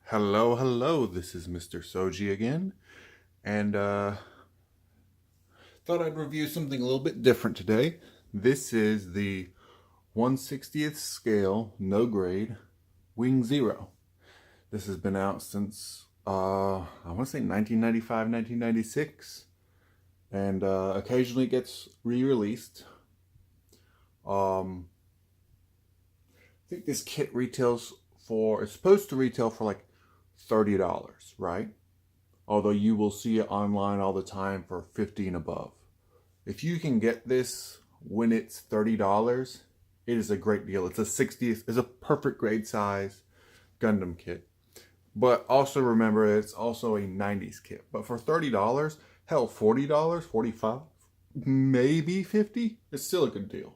Hello, this is Mistersouji again, and thought I'd review something a little bit different today. This is the 1/60th scale, no grade, Wing Zero. This has been out since, I want to say 1995, 1996, and occasionally gets re-released. I think this kit it's supposed to retail for like $30, right? Although you will see it online all the time for 50 and above. If you can get this when it's $30, it is a great deal. It's a perfect grade size Gundam kit. But also remember, it's also a 90s kit. But for $30, hell, $40, 45, maybe 50, it's still a good deal.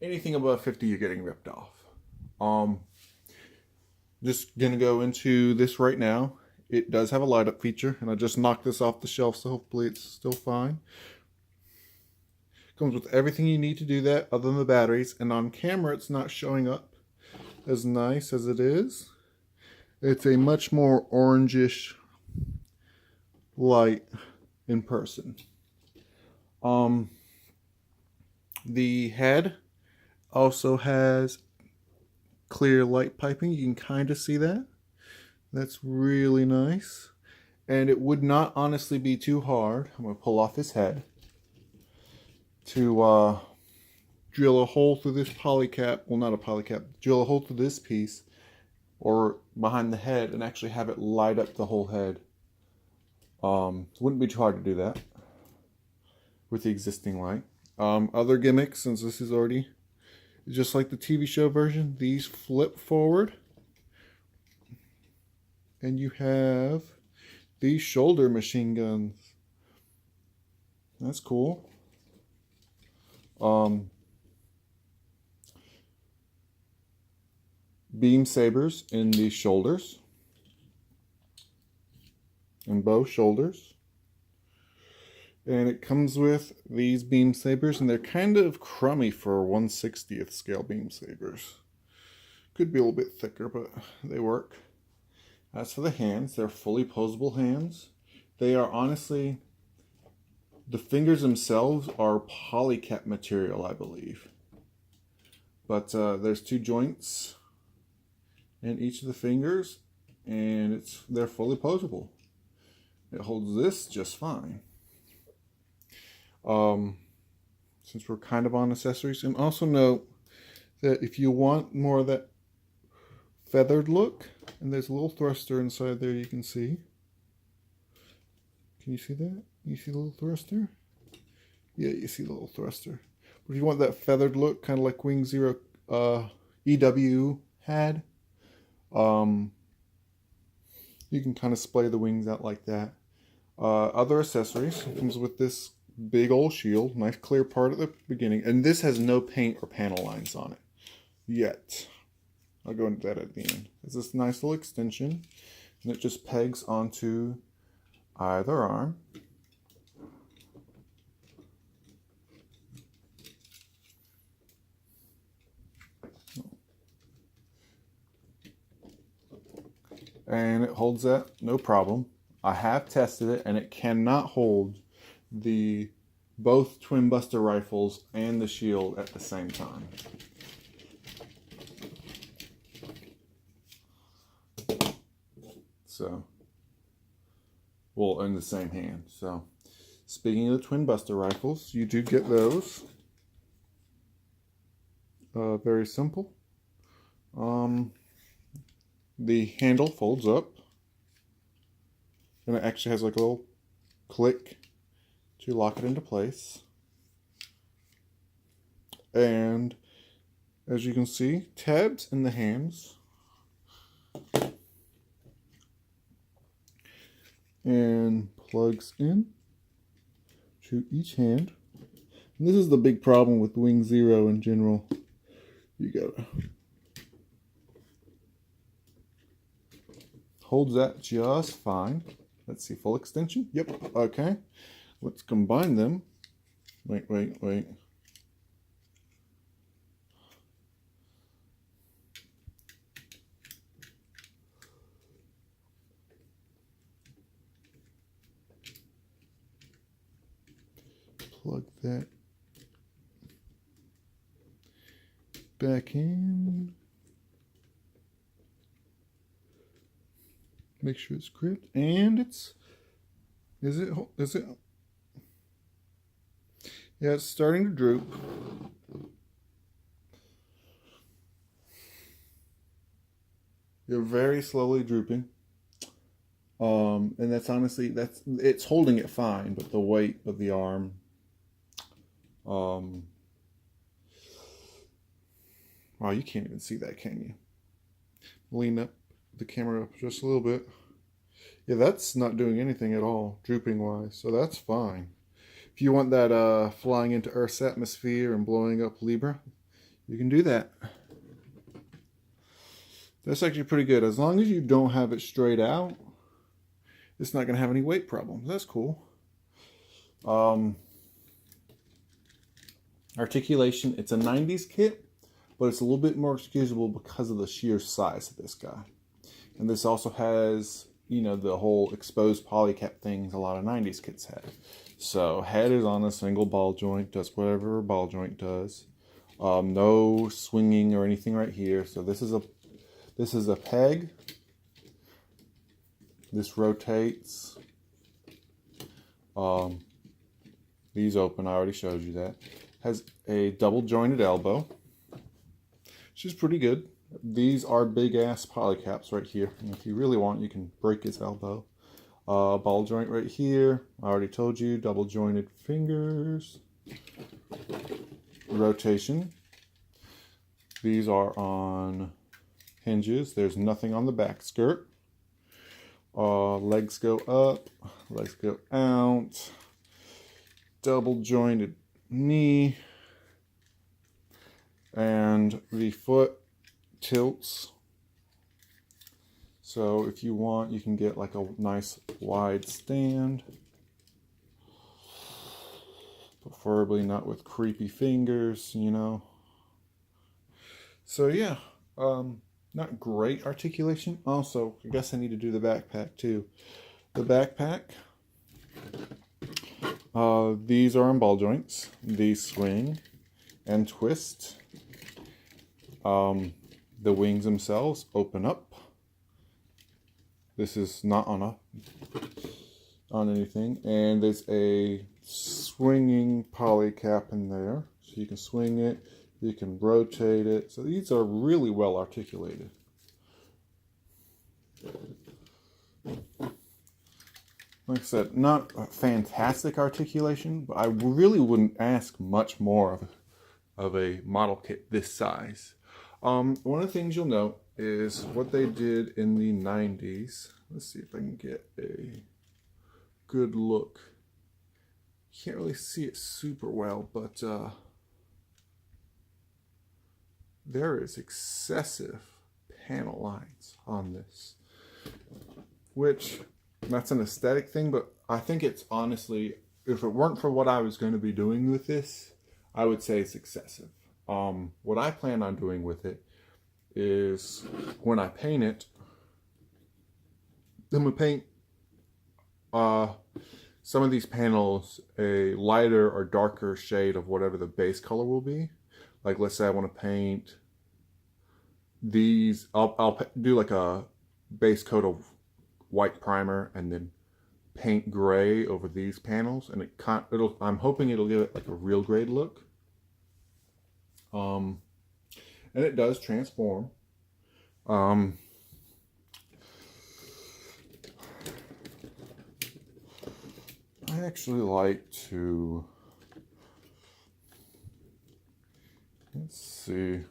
Anything above 50, you're getting ripped off. Just gonna go into this right now. It does have a light up feature, and I just knocked this off the shelf, so hopefully it's still fine. Comes with everything you need to do that, other than the batteries, and on camera it's not showing up as nice as it is. It's a much more orangish light in person. The head also has clear light piping. You can kind of see that. That's really nice. And it would not honestly be too hard. I'm going to pull off his head to drill a hole through this polycap. Well, not a polycap. Drill a hole through this piece or behind the head and actually have it light up the whole head. It wouldn't be too hard to do that with the existing light. Other gimmicks, since this is already just like the TV show version, these flip forward. And you have these shoulder machine guns. That's cool. Beam sabers in the shoulders. In both shoulders. And it comes with these beam sabers, and they're kind of crummy for 1/60th scale beam sabers. Could be a little bit thicker, but they work. As for the hands, they're fully posable hands. They are honestly, the fingers themselves are polycap material, I believe. But there's two joints in each of the fingers, and they're fully posable. It holds this just fine. Since we're kind of on accessories, and also note that if you want more of that feathered look, and there's a little thruster inside there you can see. Can you see that? You see the little thruster? Yeah, you see the little thruster. But if you want that feathered look, kind of like Wing Zero EW had, you can kind of splay the wings out like that. Other accessories, it comes with this big old shield, nice clear part at the beginning, and this has no paint or panel lines on it yet. I'll go into that at the end. It's this nice little extension, and it just pegs onto either arm. And it holds that, no problem. I have tested it, and it cannot hold both twin buster rifles and the shield at the same time. So, well, in the same hand. So, speaking of the twin buster rifles, you do get those. Very simple. The handle folds up, and it actually has like a little click to lock it into place. And as you can see, tabs in the hands. And plugs in to each hand. And this is the big problem with Wing Zero in general. You gotta holds that just fine. Let's see, full extension. Yep, okay. Let's combine them. Wait. plug that back in. Make sure it's gripped, and it's, is it, yeah, it's starting to droop. They're very slowly drooping. And that's honestly, it's holding it fine, but the weight of the arm, wow, you can't even see that, can you? Lean up the camera up just a little bit. Yeah, that's not doing anything at all, drooping wise, so that's fine. If you want that flying into Earth's atmosphere and blowing up Libra, you can do that. That's actually pretty good. As long as you don't have it straight out, it's not going to have any weight problems. That's cool. Articulation, it's a 90s kit, but it's a little bit more excusable because of the sheer size of this guy. And this also has, you know, the whole exposed polycap things a lot of 90s kits have. So head is on a single ball joint, does whatever a ball joint does. No swinging or anything right here. So this is a peg. This rotates. These open, I already showed you that. Has a double jointed elbow, which is pretty good. These are big ass polycaps right here. And if you really want, you can break his elbow. Ball joint right here. I already told you, double jointed fingers. Rotation. These are on hinges. There's nothing on the back skirt. Legs go up, legs go out. Double jointed knee. And the foot tilts. So if you want, you can get like a nice wide stand. Preferably not with creepy fingers, you know. So yeah, not great articulation. Also, I guess I need to do the backpack too. The backpack, these are on ball joints. These swing and twist. The wings themselves open up. This is not on anything, and there's a swinging poly cap in there, so you can swing it, you can rotate it. So these are really well articulated. Like I said, not a fantastic articulation, but I really wouldn't ask much more of a model kit this size. One of the things you'll note is what they did in the 90s. Let's see if I can get a good look. Can't really see it super well, but there is excessive panel lines on this, which that's an aesthetic thing, but I think it's honestly, if it weren't for what I was going to be doing with this, I would say it's excessive. What I plan on doing with it is when I paint it, I'm going to paint some of these panels a lighter or darker shade of whatever the base color will be. Like, let's say I want to paint these, I'll do like a base coat of white primer and then paint gray over these panels, and I'm hoping it'll give it like a real grade look. And it does transform. I actually like to, let's see.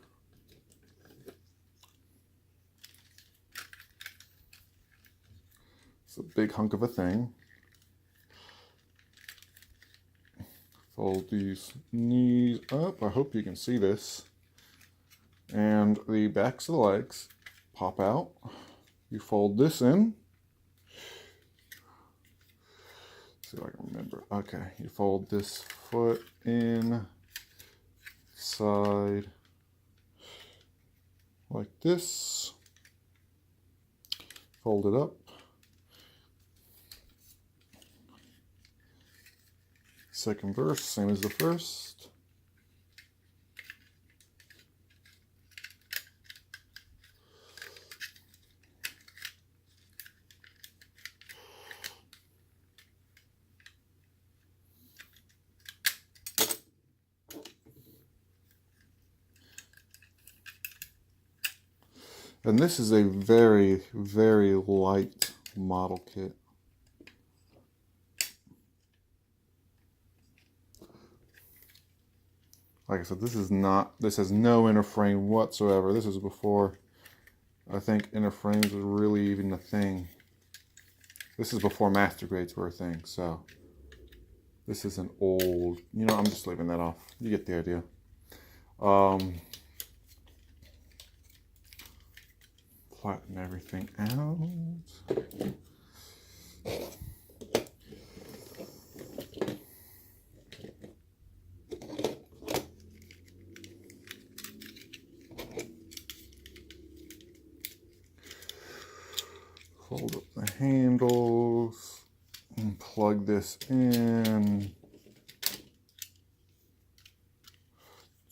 It's a big hunk of a thing. Fold these knees up. I hope you can see this. And the backs of the legs pop out. You fold this in. See if I can remember. Okay, you fold this foot in, side, like this. Fold it up. Second verse, same as the first. And this is a very, very light model kit. Like I said, this has no inner frame whatsoever. This is before, I think, inner frames were really even a thing. This is before master grades were a thing, so this is an old, you know, I'm just leaving that off. You get the idea. Flatten everything out. Fold up the handles and plug this in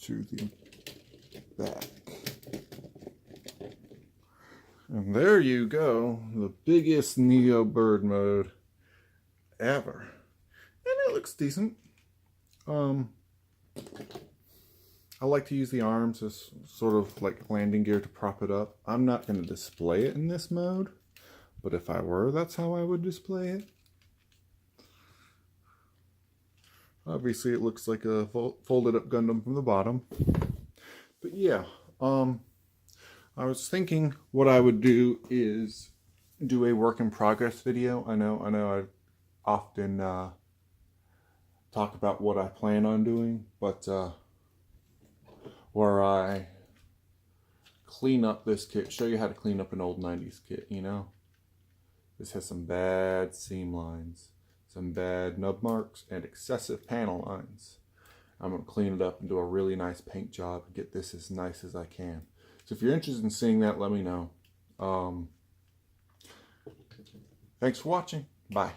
to the back. And there you go, the biggest Neo bird mode ever. And it looks decent. I like to use the arms as sort of like landing gear to prop it up. I'm not going to display it in this mode, but if I were, that's how I would display it. Obviously it looks like a folded up Gundam from the bottom. But yeah, I was thinking what I would do is do a work in progress video. I know I often talk about what I plan on doing, but where I clean up this kit, show you how to clean up an old 90s kit, you know? This has some bad seam lines, some bad nub marks, and excessive panel lines. I'm going to clean it up and do a really nice paint job and get this as nice as I can. So if you're interested in seeing that, let me know. Thanks for watching. Bye.